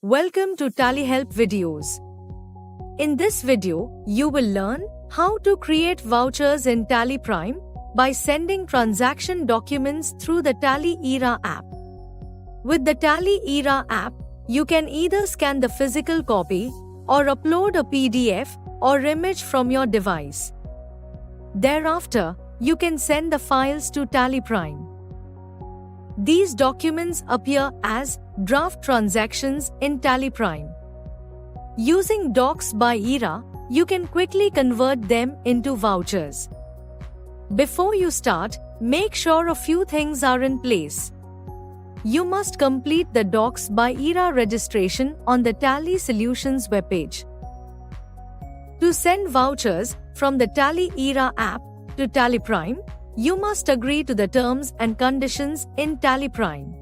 Welcome to Tally Help videos. In this video, you will learn how to create vouchers in Tally Prime by sending transaction documents through the Tally Era app. With the Tally Era app, you can either scan the physical copy or upload a PDF or image from your device. Thereafter, you can send the files to Tally Prime. These documents appear as draft transactions in Tally Prime. Using Docs by Era, you can quickly convert them into vouchers. Before you start, make sure a few things are in place. You must complete the Docs by Era registration on the Tally Solutions webpage. To send vouchers from the Tally Era app to Tally Prime, you must agree to the terms and conditions in Tally Prime.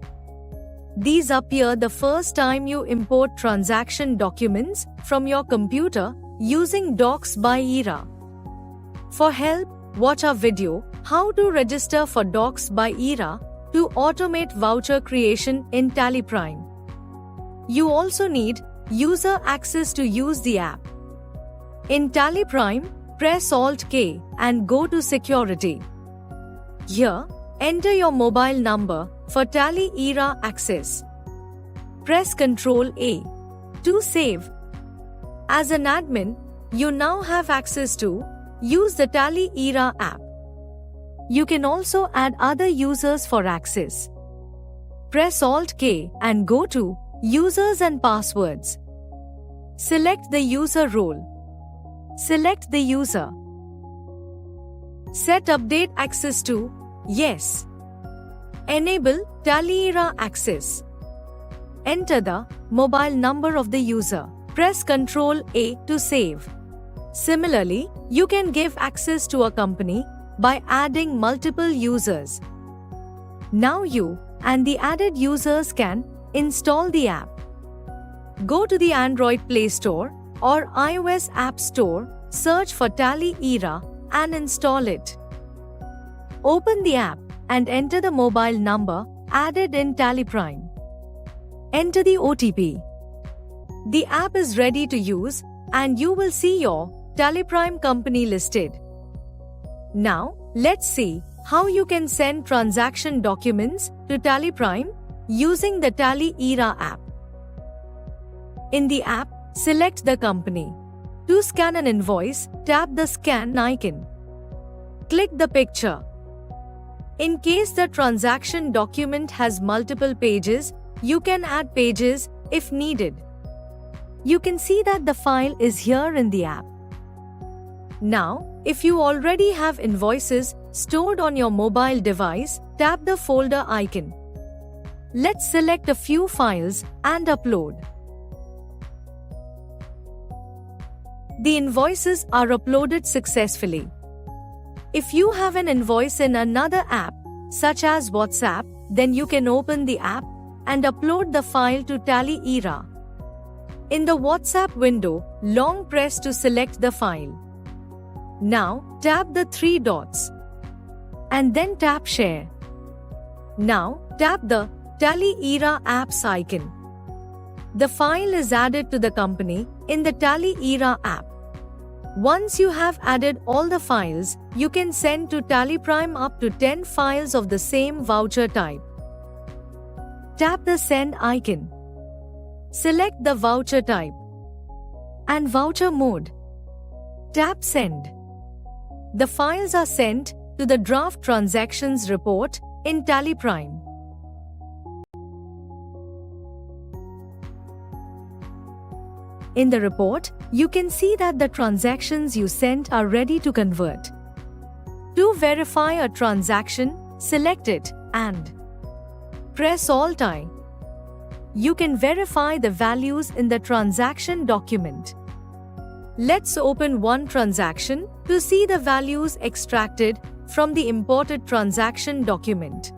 These appear the first time you import transaction documents from your computer using Docs by Era. For help, watch our video, How to Register for Docs by Era to automate voucher creation in Tally Prime. You also need user access to use the app. In Tally Prime, press Alt-K and go to Security. Here, enter your mobile number for Tally Era access. Press Ctrl-A to save. As an admin, you now have access to use the Tally Era app. You can also add other users for access. Press Alt-K and go to Users and Passwords. Select the user role. Select the user. Set Update Access to Yes. Enable Tally Era access. Enter the mobile number of the user. Press Ctrl-A to save. Similarly, you can give access to a company by adding multiple users. Now you and the added users can install the app. Go to the Android Play Store or iOS App Store, search for Tally Era and install it. Open the app and enter the mobile number added in Tally Prime. Enter the OTP. The app is ready to use and you will see your Tally Prime company listed. Now, let's see how you can send transaction documents to Tally Prime using the Tally Era app. In the app, select the company. To scan an invoice, tap the scan icon. Click the picture. In case the transaction document has multiple pages, you can add pages if needed. You can see that the file is here in the app. Now, if you already have invoices stored on your mobile device, tap the folder icon. Let's select a few files and upload. The invoices are uploaded successfully. If you have an invoice in another app, such as WhatsApp, then you can open the app and upload the file to Tally Era. In the WhatsApp window, long press to select the file. Now, tap the three dots. And then tap Share. Now, tap the Tally Era apps icon. The file is added to the company in the Tally Era app. Once you have added all the files, you can send to Tally Prime up to 10 files of the same voucher type. Tap the Send icon. Select the voucher type and voucher mode. Tap Send. The files are sent to the Draft Transactions report in Tally Prime. In the report, you can see that the transactions you sent are ready to convert. To verify a transaction, select it and press Alt-I. You can verify the values in the transaction document. Let's open one transaction to see the values extracted from the imported transaction document.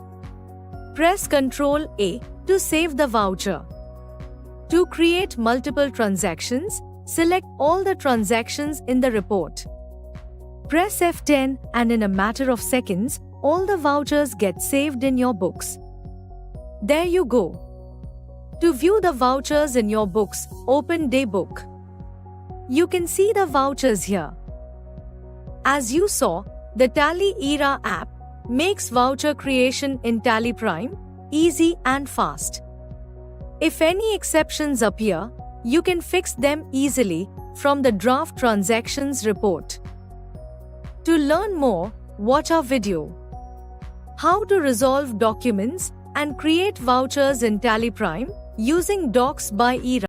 Press Ctrl-A to save the voucher. To create multiple transactions, select all the transactions in the report. Press F10 and in a matter of seconds, all the vouchers get saved in your books. There you go. To view the vouchers in your books, open Daybook. You can see the vouchers here. As you saw, the Tally Era app makes voucher creation in Tally Prime easy and fast. If any exceptions appear, you can fix them easily from the Draft Transactions report. To learn more, watch our video. How to resolve documents and create vouchers in Tally Prime using Docs by Era.